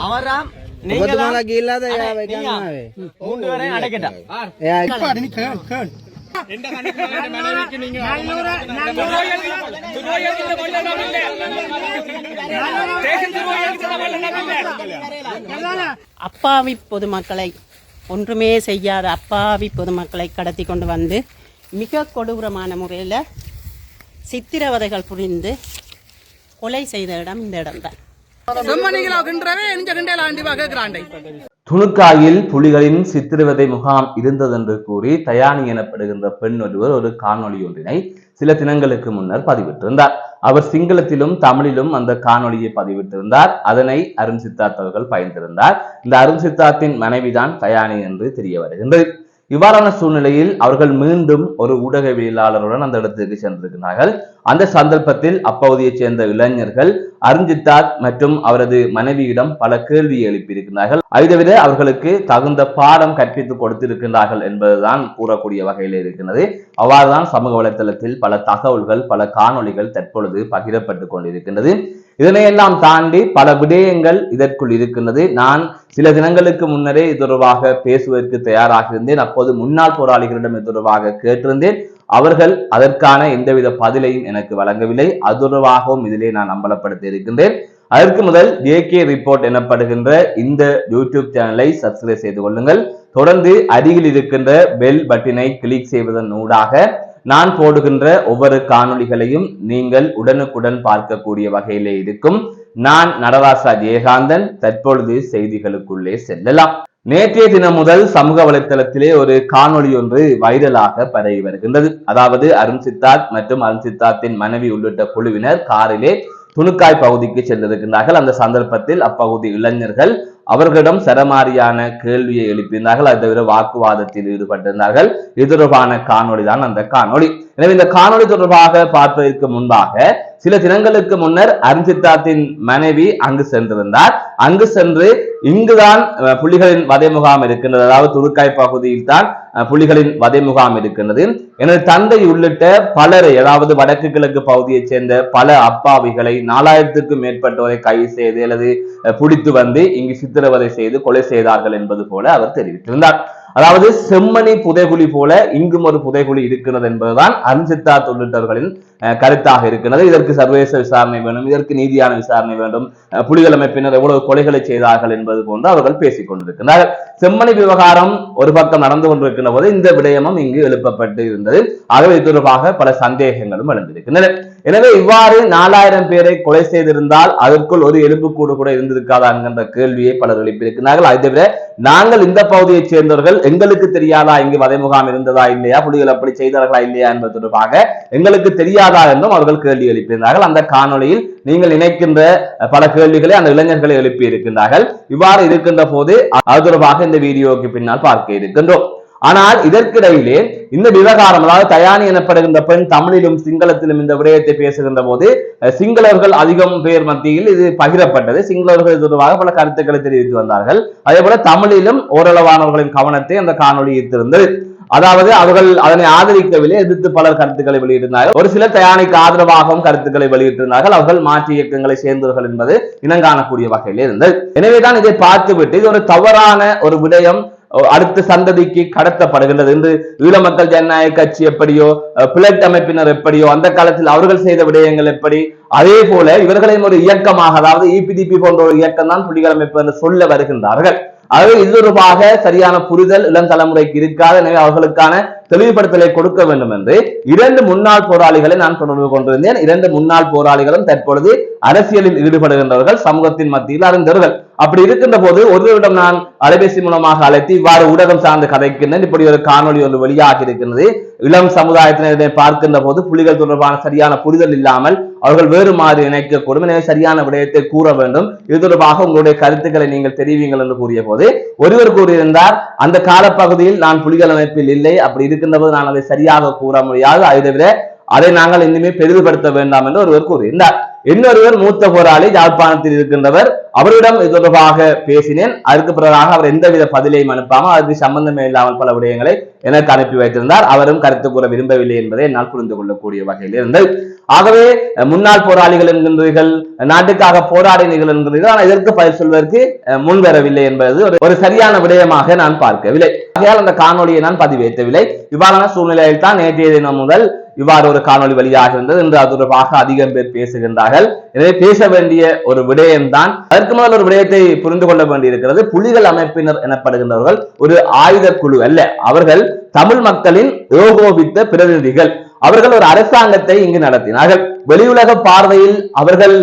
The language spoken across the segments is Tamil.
அவராம் நீங்க கீழாத மூன்று பேரை அடைக்கட்டான் அப்பாவி பொதுமக்களை ஒன்றுமே செய்யாத அப்பாவி பொதுமக்களை கடத்தி கொண்டு வந்து மிக கொடூரமான முறையில் சித்திரவதைகள் புரிந்து கொலை செய்த இடம் இந்த இடம்தான். துணுக்காயில் புலிகளின் சித்திரவதை முகாம் இருந்ததென்று கூறி தயானி எனப்படுகின்ற பெண் ஒருவர் ஒரு காணொலி ஒன்றினை சில தினங்களுக்கு முன்னர் பதிவிட்டிருந்தார். அவர் சிங்களத்திலும் தமிழிலும் அந்த காணொலியை பதிவிட்டிருந்தார். அதனை அருண் சித்தார்த் அவர்கள் பயந்திருந்தார். இந்த அருண் சித்தார்த்தின் மனைவிதான் தயானி என்று தெரிய வருகின்றது. இவ்வாறான சூழ்நிலையில் அவர்கள் மீண்டும் ஒரு ஊடகவியலாளருடன் அந்த இடத்திற்கு சென்றிருக்கிறார்கள். அந்த சந்தர்ப்பத்தில் அப்பகுதியைச் சேர்ந்த இளைஞர்கள் அருண் சித்தார்த் மற்றும் அவரது மனைவியிடம் பல கேள்வியை எழுப்பியிருக்கிறார்கள். அதை தவிர அவர்களுக்கு தகுந்த பாடம் கற்பித்து கொடுத்திருக்கின்றார்கள் என்பதுதான் கூறக்கூடிய வகையில் இருக்கிறது. அவ்வாறுதான் சமூக வலைதளத்தில் பல தகவல்கள் பல காணொலிகள் தற்பொழுது பகிரப்பட்டு கொண்டிருக்கின்றது. இதனையெல்லாம் தாண்டி பல விடயங்கள் இதற்குள் இருக்கின்றது. நான் சில தினங்களுக்கு முன்னரே இது தொடர்பாக பேசுவதற்கு தயாராக இருந்தேன். அப்போது முன்னாள் போராளிகளிடம் இது தொடர்பாக கேட்டிருந்தேன். அவர்கள் அதற்கான எந்தவித பதிலையும் எனக்கு வழங்கவில்லை. அது தொடர்பாகவும் இதிலே நான் அம்பலப்படுத்தி இருக்கின்றேன். அதற்கு முதல் JK ரிப்போர்ட் எனப்படுகின்ற இந்த யூடியூப் சேனலை சப்ஸ்கிரைப் செய்து கொள்ளுங்கள். தொடர்ந்து அருகில் இருக்கின்ற பெல் பட்டினை கிளிக் செய்வதன் ஊடாக நான் போடுகின்ற ஒவ்வொரு காணொளிகளையும் நீங்கள் உடனுக்குடன் பார்க்கக்கூடிய வகையிலே இருக்கும். நான் நடராசா ஜெயகாந்தன். தற்பொழுது செய்திகளுக்குள்ளே செல்லலாம். நேற்றைய தினம் முதல் சமூக வலைத்தளத்திலே ஒரு காணொளி ஒன்று வைரலாக பரவி வருகின்றது. அதாவது அருண் சித்தார்த் மற்றும் அருண் சித்தார்த்தின் மனைவி உள்ளிட்ட குழுவினர் காரிலே துணுக்காய் பகுதிக்கு சென்றிருக்கின்றார்கள். அந்த சந்தர்ப்பத்தில் அப்பகுதி இளைஞர்கள் அவர்களிடம் சரமாரியான கேள்வியை எழுப்பினார்கள். அது தவிர வாக்குவாதத்தில் ஈடுபட்டிருந்தார்கள். இது தொடர்பான காணொளி தான் அந்த காணொளி. எனவே இந்த காணொளி தொடர்பாக பார்ப்பதற்கு முன்பாக சில தினங்களுக்கு முன்னர் அருண் சித்தார்த்தின் மனைவி அங்கு சென்றிருந்தார். அங்கு சென்று இங்குதான் புலிகளின் வதை முகாம் இருக்கின்றது. அதாவது துணுக்காய் பகுதியில் தான் புலிகளின் வதை முகாம் இருக்கின்றது. எனது தந்தை உள்ளிட்ட பலரை, அதாவது வடக்கு கிழக்கு பகுதியைச் சேர்ந்த பல அப்பாவிகளை 4000க்கும் மேற்பட்டோரை கைது செய்து அல்லது பிடித்து வந்து இங்கு சித்திரவதை செய்து கொலை செய்தார்கள் என்பது போல அவர் தெரிவித்திருந்தார். அதாவது செம்மணி புதைகுழி போல இங்கும் ஒரு புதைகுழி இருக்கிறது என்பதுதான் அருண் சித்தார்த் உள்ளிட்டவர்களின் கருத்தாக இருக்கிறது. இதற்கு சர்வதேச விசாரணை வேண்டும், இதற்கு நீதியான விசாரணை வேண்டும், புலிகள் அமைப்பினர் எவ்வளவு கொலைகளை செய்தார்கள் என்பது போன்று அவர்கள் பேசிக் கொண்டிருக்கிறார்கள். செம்மணி விவகாரம் ஒரு பக்கம் நடந்து கொண்டிருக்கின்ற போது இந்த விடயமும் இங்கு எழுப்பப்பட்டு இருந்தது. ஆகவே இது தொடர்பாக பல சந்தேகங்களும் எழுந்திருக்கின்றன. எனவே இவ்வாறு 4000 பேரை கொலை செய்திருந்தால் அதற்குள் ஒரு எலும்புக்கூடு கூட இருந்திருக்காதா என்கின்ற கேள்வியை பலர் எழுப்பியிருக்கிறார்கள். அதை தவிர நாங்கள் இந்த பகுதியைச் சேர்ந்தவர்கள் எங்களுக்கு தெரியாதா இங்கு வதை முகாம் இருந்ததா இல்லையா, புலிகள் அப்படி செய்தார்களா இல்லையா என்பது தொடர்பாக எங்களுக்கு தெரியாதா என்றும் அவர்கள் கேள்வி எழுப்பியிருந்தார்கள். அந்த காணொலியில் நீங்கள் நினைக்கின்ற பல கேள்விகளை அந்த இளைஞர்களை எழுப்பி இருக்கின்றார்கள். இவ்வாறு இருக்கின்ற போது அது தொடர்பாக இந்த வீடியோவுக்கு பின்னால் பார்க்க இருக்கின்றோம். ஆனால் இதற்கிடையிலே இந்த விவகாரம், அதாவது தயானி எனப்படுகின்ற பெண் தமிழிலும் சிங்களத்திலும் இந்த விடயத்தை பேசுகின்ற போது சிங்களவர்கள் அதிகம் பேர் மத்தியில் இது பகிரப்பட்டது. சிங்களவர்கள் தொடர்பாக பல கருத்துக்களை தெரிவித்து வந்தார்கள். அதே போல தமிழிலும் ஓரளவானவர்களின் கவனத்தை அந்த காணொலி ஈர்த்திருந்தது. அதாவது அவர்கள் அதனை ஆதரிக்கவில்லை, எதிர்த்து பலர் கருத்துக்களை வெளியிட்டிருந்தார்கள். ஒரு சிலர் தயானிக்கு ஆதரவாகவும் கருத்துக்களை வெளியிட்டிருந்தார்கள். அவர்கள் மாற்று இயக்கங்களை சேர்ந்தவர்கள் என்பது இனங்காணக்கூடிய வகையில் இருந்தது. எனவேதான் இதை பார்த்துவிட்டு இது ஒரு தவறான ஒரு விடயம் அடுத்த சந்ததிக்கு கடத்தப்படுகின்றது என்று ஈழ மக்கள் ஜனநாயக கட்சி எப்படியோ, பிளட் அமைப்பினர் எப்படியோ அந்த காலத்தில் அவர்கள் செய்த விடயங்கள் எப்படி, அதே போல இவர்களையும் ஒரு இயக்கமாக, அதாவது EPDP போன்ற ஒரு இயக்கம் தான் புலிகள் அமைப்பு என்று சொல்ல வருகின்றார்கள். ஆகவே இது தொடர்பாக சரியான புரிதல் இளம் தலைமுறைக்கு இருக்காது. எனவே அவர்களுக்கான தெளிவுபடுத்தலை கொடுக்க வேண்டும் என்று 2 முன்னாள் போராளிகளை நான் தொடர்பு கொண்டிருந்தேன். 2 முன்னாள் போராளிகளும் தற்பொழுது அரசியலில் ஈடுபடுகின்றவர்கள், சமூகத்தின் மத்தியில் அறிந்தவர்கள். அப்படி இருக்கின்ற போது ஒருவரிடம் நான் அலைபேசி மூலமாக அழைத்து இவ்வாறு ஊடகம் சார்ந்து கதைக்கின்றேன், இப்படி ஒரு காணொலி ஒன்று வெளியாகி இருக்கின்றது, இளம் சமுதாயத்தினரை பார்க்கின்ற போது புலிகள் தொடர்பான சரியான புரிதல் இல்லாமல் அவர்கள் வேறு மாதிரி நினைக்கக்கூடும், எனவே சரியான விடயத்தை கூற வேண்டும், இது தொடர்பாக உங்களுடைய கருத்துக்களை நீங்கள் தெரிவிங்கள் என்று கூறிய போது ஒருவர் கூறியிருந்தார், அந்த காலப்பகுதியில் நான் புலிகள் அமைப்பில் இல்லை, அப்படி இருக்கின்ற போது நான் அதை சரியாக கூற முடியாது, அதை தவிர அதை நாங்கள் இனிமே பெரிதுபடுத்த வேண்டாம் என்று ஒருவர் கூறியிருந்தார். இன்னொருவர் மூத்த போராளி யாழ்ப்பாணத்தில் இருக்கின்றவர். அவரிடம் இது தொடர்பாக பேசினேன். அதுக்கு பிறகாக அவர் எந்தவித பதிலையும் அனுப்பாமல் அதுக்கு சம்பந்தமே இல்லாமல் பல விடயங்களை எனக்கு அனுப்பி வைத்திருந்தார். அவரும் கருத்து கூற விரும்பவில்லை என்பதை என்னால் புரிந்து கொள்ளக்கூடிய வகையில் இருந்தது. ஆகவே முன்னாள் போராளிகள் என்கின்றீர்கள், நாட்டுக்காக போராடினீர்கள் என்கிறீர்கள், ஆனால் இதற்கு பதில் சொல்வதற்கு முன்வரவில்லை என்பது ஒரு சரியான விடயமாக நான் பார்க்கவில்லை. ஆகையால் அந்த காணொலியை நான் பதிவேற்றவில்லை. இவ்வாறான சூழ்நிலையில் தான் நேற்றைய தினம் முதல் இவ்வாறு ஒரு காணொலி வெளியாக இருந்தது. இன்று அது தொடர்பாக அதிகம் பேர் பேசுகின்றார்கள். எனவே பேச வேண்டிய ஒரு விடயம்தான். அதற்கு முதல் ஒரு விடயத்தை புரிந்து கொள்ள வேண்டியிருக்கிறது. புலிகள் அமைப்பினர் எனப்படுகின்றவர்கள் ஒரு ஆயுத குழு அல்ல. அவர்கள் தமிழ் மக்களின் ஏகோபித்த பிரதிநிதிகள். அவர்கள் ஒரு அரசாங்கத்தை இங்கு நடத்தினார்கள். வெளியுலக பார்வையில் அவர்கள்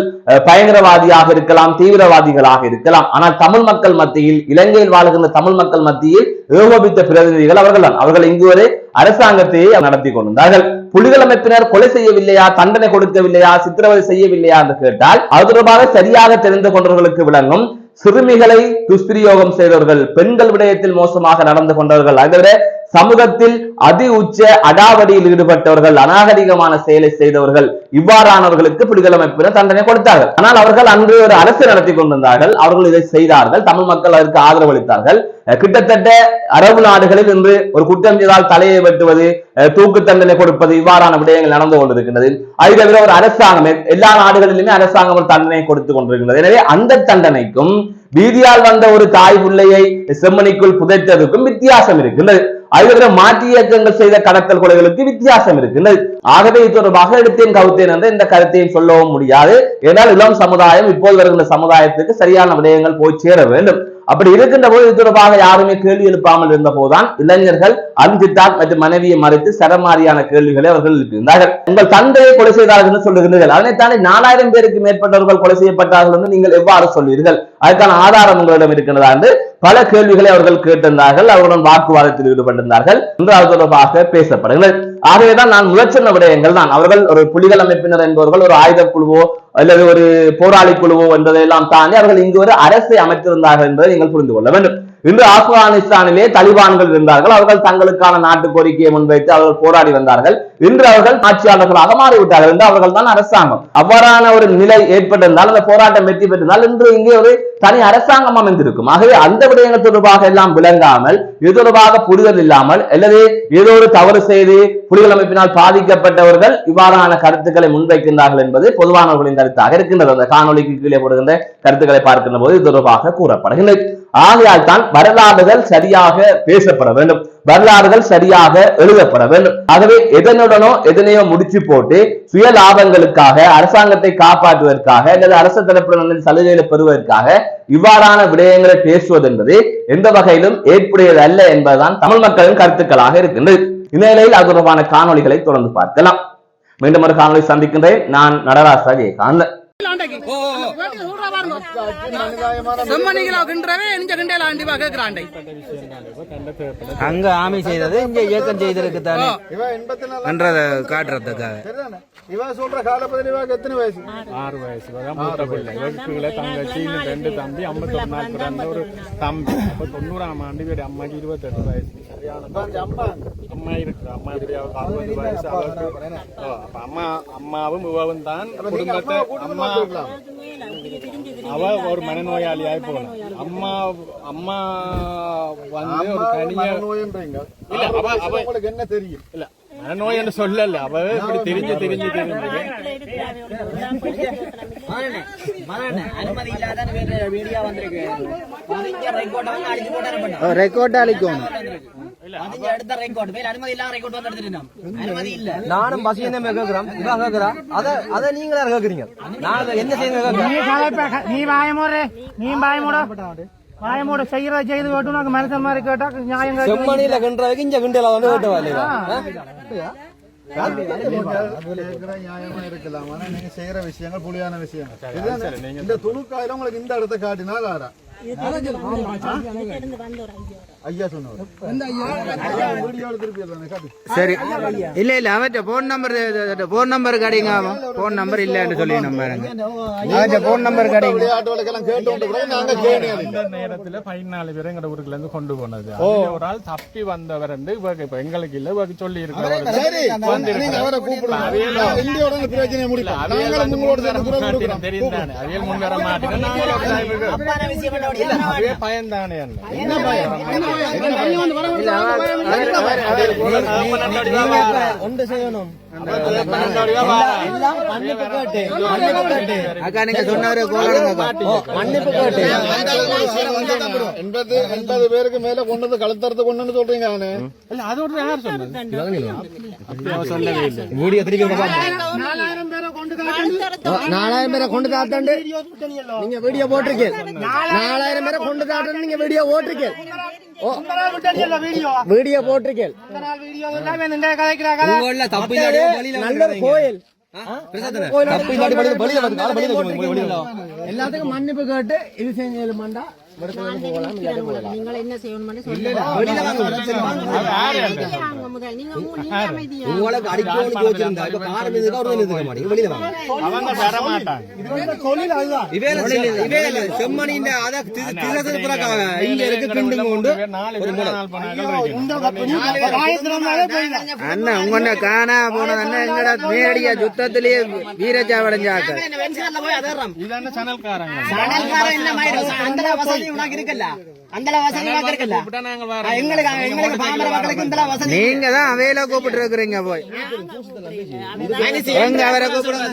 பயங்கரவாதியாக இருக்கலாம், தீவிரவாதிகளாக இருக்கலாம். ஆனால் தமிழ் மக்கள் மத்தியில், இலங்கையில் வாழ்கின்ற தமிழ் மக்கள் மத்தியில் ஏகோபித்த பிரதிநிதிகள் அவர்கள் தான். அவர்கள் இங்கு ஒரு அரசாங்கத்தையே நடத்தி கொண்டிருந்தார்கள். புலிகள் அமைப்பினர் கொலை செய்யவில்லையா, தண்டனை கொடுக்கவில்லையா, சித்திரவதை செய்யவில்லையா என்று கேட்டால் அது தொடர்பாக சரியாக தெரிந்து கொண்டவர்களுக்கு விளங்கும். சிறுமிகளை துஷ்பிரயோகம் செய்தவர்கள், பெண்கள் விடயத்தில் மோசமாக நடந்து கொண்டவர்கள், அதை சமூகத்தில் அதி உச்ச அடாவடியில் ஈடுபட்டவர்கள், அநாகரிகமான செயலை செய்தவர்கள், இவ்வாறானவர்களுக்கு புலிகள் அமைப்பினர் தண்டனை கொடுத்தார்கள். ஆனால் அவர்கள் அன்று ஒரு அரசு நடத்தி கொண்டிருந்தார்கள். அவர்கள் இதை செய்தார்கள். தமிழ் மக்கள் அதற்கு ஆதரவு அளித்தார்கள். கிட்டத்தட்ட அரபு நாடுகளில் இன்று ஒரு குற்றம் செய்தால் தலையை வெட்டுவது, தூக்கு தண்டனை கொடுப்பது, இவ்வாறான விடயங்கள் நடந்து கொண்டிருக்கின்றது. அதை தவிர ஒரு அரசாங்கம், எல்லா நாடுகளிலுமே அரசாங்கம் ஒரு தண்டனை கொடுத்துக் கொண்டிருக்கின்றது. எனவே அந்த தண்டனைக்கும் வீதியால் வந்த ஒரு தாய் பிள்ளையை செம்மணிக்குள் புதைத்ததுக்கும் வித்தியாசம் இருக்கின்றது. அது தவிர மாற்று இயக்கங்கள் செய்த கடத்தல் கொலைகளுக்கு வித்தியாசம் இருக்கின்றது. ஆகவே இது தொடர்பாக எடுத்தேன் கவுத்தேன் என்ற இந்த கருத்தையும் சொல்லவும் முடியாது. ஏனால் இளம் சமுதாயம், இப்போது வருகின்ற சமுதாயத்துக்கு சரியான விடயங்கள் போய் சேர வேண்டும். அப்படி இருக்கின்ற போது இது தொடர்பாக யாருமே கேள்வி எழுப்பாமல் இருந்த போதுதான் இளைஞர்கள் அன்சித்தாக் மற்றும் மனைவியை மறைத்து சரமாரியான கேள்விகளை அவர்கள் எழுப்பியிருந்தார்கள். உங்கள் தந்தையை கொலை செய்தார்கள் என்று சொல்லுகின்றீர்கள், அதனைத்தாண்டி 4000 பேருக்கு மேற்பட்டவர்கள் கொலை செய்யப்பட்டார்கள் என்று நீங்கள் எவ்வாறு சொல்வீர்கள்? அதுக்கான ஆதாரம் உங்களிடம் இருக்கின்றதா என்று பல கேள்விகளை அவர்கள் கேட்டிருந்தார்கள். அவர்களுடன் வாக்குவாதத்தில் ஈடுபட்டிருந்தார்கள் என்று அது தொடர்பாக பேசப்படுகிறது. ஆகவேதான் நான் முதற் சொன்ன விடயங்கள் தான். அவர்கள் ஒரு புலிகள் அமைப்பினர் என்பவர்கள் ஒரு ஆயுத குழுவோ அல்லது ஒரு போராளி குழுவோ என்பதையெல்லாம் தாண்டி அவர்கள் இங்கு ஒரு அரசை அமைத்திருந்தார்கள் என்பதை நீங்கள் புரிந்து கொள்ள வேண்டும். இன்று ஆப்கானிஸ்தானிலே தலிபான்கள் இருந்தார்கள். அவர்கள் தங்களுக்கான நாட்டு கோரிக்கையை முன்வைத்து அவர்கள் போராடி வந்தார்கள். இன்று அவர்கள் ஆட்சியாளர்களாக மாறிவிட்டார்கள். என்று அவர்கள் தான் அரசாங்கம். அவ்வாறான ஒரு நிலை ஏற்பட்டிருந்தால், அந்த போராட்டம் வெற்றி பெற்றிருந்தால் இன்று இங்கே ஒரு தனி அரசாங்கம் அமைந்திருக்கும். ஆகவே அந்த விடயங்கள் தொடர்பாக எல்லாம் விளங்காமல், இது தொடர்பாக புரிதல் இல்லாமல், அல்லது ஏதோ ஒரு தவறு செய்து புலிகள் அமைப்பினால் பாதிக்கப்பட்டவர்கள் இவ்வாறான கருத்துக்களை முன்வைக்கின்றார்கள் என்பது பொதுவானவர்களின் கருத்தாக இருக்கின்றது. அந்த காணொலிக்கு கீழே போடுகின்ற கருத்துக்களை பார்க்கின்ற போது இது தொடர்பாக கூறப்படுகின்றது. ஆகையால் தான் வரலாறுகள் சரியாக பேசப்பட வேண்டும், வரலாறுகள் சரியாக எழுதப்பட வேண்டும். ஆகவே எதனுடனோ எதனையோ முடிச்சு போட்டு சுய லாபங்களுக்காக, அரசாங்கத்தை காப்பாற்றுவதற்காக அல்லது அரசு தரப்புடன் சலுகைகளை பெறுவதற்காக இவ்வாறான விடயங்களை பேசுவது என்பது எந்த வகையிலும் ஏற்புடையது அல்ல என்பதுதான் தமிழ் மக்களின் கருத்துக்களாக இருக்கின்றது. இந்த நிலையில் அது தொடர்பான காணொலிகளை தொடர்ந்து பார்க்கலாம். மீண்டும் ஒரு காணொலி சந்திக்கின்றேன். நான் நடராஜ் ஜெயகாந்த். அங்க ஆமை செய்தது இங்க இயக்கம் செய்திருக்கு தானே காட்டுறதுக்காக. இவன் சொல்ற காலப்பதில் இவாக்கு எத்தனை வயசு? 6 வயசு. மூத்த பிள்ளை வெகுக்குள்ள தங்கச்சி 2 தம்பி 51 நாள் பிறந்த ஒரு தம்பி. அப்ப 90ஆம் ஆண்டு வீடு அம்மாக்கு 28 வயசு. அம்மா இருக்கு. அம்மா எப்படியாவது 60 வயசு. அப்ப அம்மாவும் இவவும் தான் குடும்பத்தை. அவ ஒரு மனநோயாளியாய் போன அம்மா வந்து ஒரு தனியா இல்ல. அவ உங்களுக்கு என்ன தெரியும்? இல்ல மனநோய் என்று சொல்லல. அவ இப்படி தெரிஞ்சு அனுமதி இல்லாத வீடியோ வந்திருக்கு. ரெக்கார்ட் அளிக்கணும். நானும் பசியம் கேட்கிறோம். இவா கேட்கிறா அதை நீங்களா கேட்கறீங்க. நான் என்ன செய்ய நீ வாயமோட வாயமோட செய்யறத செய்து கேட்டு உனக்கு மனுஷன் மாதிரி கேட்டா நியாயம் செம்மணியில கிண்டுறதுக்கு இங்க கிண்டல வந்து கேட்டுவா இல்லையா? நியாயமா இருக்கலாம். ஆனா நீங்க செய்யற விஷயங்கள் புலியான விஷயங்கள். இந்த துணுக்காயில உங்களுக்கு இந்த இடத்தை காட்டினால் ஆறா ஐயா சொன்னவர் சரி இல்ல இல்ல அவற்ற போன் நம்பர் கடைங்க போன் நம்பர் இல்லன்னு சொல்லி நம்பருங்க அவற்ற போன் நம்பர் கடைங்க இந்த நேரத்துல 14 பேர் எங்க ஊருக்குள்ள இருந்து கொண்டு போனது ஒரு ஆள் தப்பி வந்தவர் இப்ப எங்களுக்கு இல்ல இவருக்கு சொல்லி தெரியும் அவியல் முன் வர மாட்டேன் பயன்தானே ஒன்று செய்யணும் அக்கா நீங்க சொன்னாரு மன்னிப்பு கேட்டு 80 பேருக்கு மேல கொண்டு கழுத்தறுத்து கொண்டு சொல்றீங்க அதோட யார் சொன்னது சொல்லவே இல்லை வீடியோ திருப்பி 4000 பேரை கொண்டு தாத்தாண்டு நீங்க வீடியோ போட்டிருக்கீங்க 4000 பேரை கொண்டு தாத்தாண்டு நீங்க வீடியோ போட்டிருக்கீங்க வீடியோ போட்டிருக்கேன் நல்ல கோயில் எல்லாத்துக்கும் மன்னிப்பு கேட்டு இது செஞ்சா நீங்கள் என்ன செய்யணும் உங்களுக்கு அடிக்கோன்னு யோசிச்சிருந்தா இப்ப காரம் இதுக்கு ஒரு இதுக்க மாட்டீங்க வெளியில வாங்க அவங்க வர மாட்டாங்க இவே செம்மணியின் அத திசைப்புறக்காக இங்க இருக்கு கிண்டுங்க உண்டு அண்ணா உங்க காணா போனது அண்ணா எங்கடா நேரடியா யுத்தத்திலேயே வீரச்சாவடைஞ்சாக்க இதான சேனல்காரங்க நீங்க தான் அவையில கூப்பிட்டு இருக்கிறீங்க போய் எங்க அவரை கூப்பிடுங்க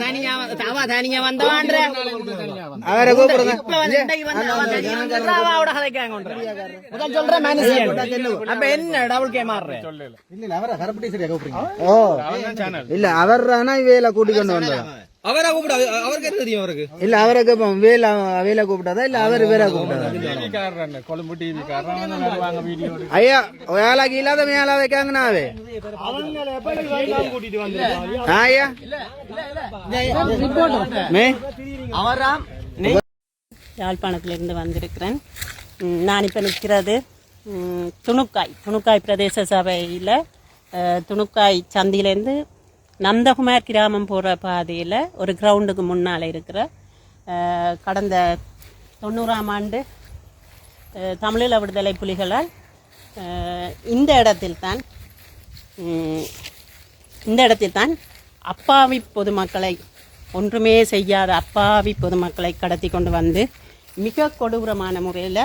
அவரை கூப்பிடுங்க அப்ப என்ன டபுள் கே மாறுறேன் ஓ இல்ல அவர் இவையில கூட்டிக்கொண்டு வந்தோம் அவரா கூப்பிட அவருக்கு என்ன தெரியும் அவருக்கு இல்ல அவரை கேட்போம் வேலை கூப்பிட்டாதா இல்ல அவர் வேற கூப்பிட்டாரா கொழும்பு டிவி காரன் வருவாங்க வீடியோ ஐயா வேலைக்கு இல்லாத மேல வைக்காங்கன்னாவே ஐயா யாழ்ப்பாணத்திலிருந்து வந்திருக்கிறேன். நான் இப்போ நிற்கிறது துணுக்காய் பிரதேச சபையில் துணுக்காய் சந்தியிலேருந்து நந்தகுமார் கிராமம் போகிற பாதையில் ஒரு கிரவுண்டுக்கு முன்னால் இருக்கிற கடந்த 90ஆம் ஆண்டு தமிழீழ விடுதலை புலிகளால் இந்த இடத்தில்தான் அப்பாவி பொதுமக்களை ஒன்றுமே செய்யாத அப்பாவி பொதுமக்களை கடத்தி கொண்டு வந்து மிக கொடூரமான முறையில்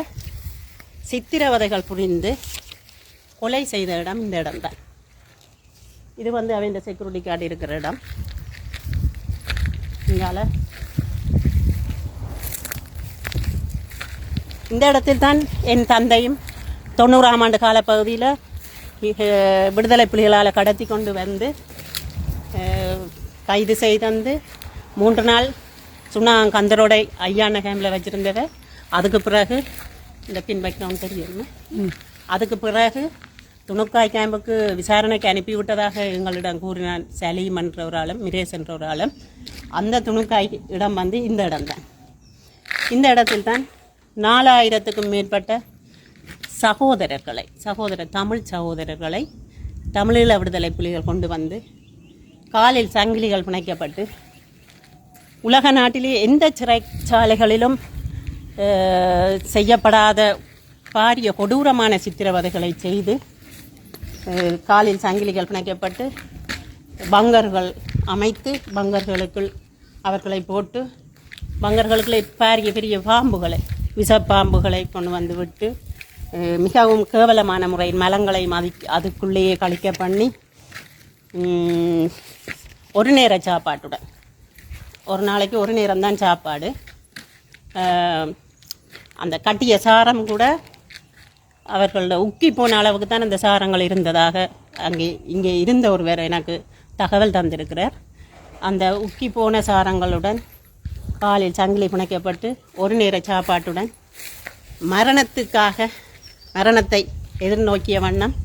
சித்திரவதைகள் புரிந்து கொலை செய்த இடம் இந்த இடம்தான். இது வந்து அவன் செக்யூரிட்டி கார்டு இருக்கிற இடம். இங்கால இந்த இடத்தில் தான் என் தந்தையும் 90ஆம் ஆண்டு காலப்பகுதியில் விடுதலை புலிகளால் கடத்தி கொண்டு வந்து கைது செய்து 3 நாள் கந்தரோடை ஐயான கேம்பில் வச்சுருந்ததை அதுக்கு பிறகு இந்த பின் பேக்ரவுண்ட் தெரியும். அதுக்கு பிறகு துணுக்காய் கேம்புக்கு விசாரணைக்கு அனுப்பிவிட்டதாக எங்களிடம் கூறினான் சலீம் என்ற ஒரு ஆளும் மிரேஸ் என்ற ஒரு ஆளும். அந்த துணுக்காய் இடம் வந்து இந்த இடம்தான். இந்த இடத்தில் தான் 4000க்கும் மேற்பட்ட தமிழ் சகோதரர்களை தமிழீழ விடுதலை புலிகள் கொண்டு வந்து காலில் சங்கிலிகள் பிணைக்கப்பட்டு உலக நாட்டிலே எந்த சிறைச்சாலைகளிலும் செய்யப்படாத பாரிய கொடூரமான சித்திரவதைகளை செய்து காலில் சங்கிலிகள் பிணைக்கப்பட்டு பங்கர்கள் அமைத்து பங்கர்களுக்குள் அவர்களை போட்டு பங்கர்களுக்குள்ளே பாரிய பெரிய பாம்புகளை விஷப்பாம்புகளை கொண்டு வந்து விட்டு மிகவும் கேவலமான முறையில் மலங்களை அதுக்குள்ளேயே கழிக்க பண்ணி ஒரு நேர சாப்பாட்டுடன் ஒரு நாளைக்கு ஒரு நேரம்தான் சாப்பாடு. அந்த கட்டிய சாரம் கூட அவர்களோட உக்கி போன அளவுக்கு தான் அந்த சாரங்கள் இருந்ததாக இங்கே இருந்த ஒருவர் எனக்கு தகவல் தந்திருக்கிறார். அந்த உக்கி போன சாரங்களுடன் காலில் சங்கிலி பிணைக்கப்பட்டு ஒரு நேர சாப்பாட்டுடன் மரணத்தை எதிர்நோக்கிய வண்ணம்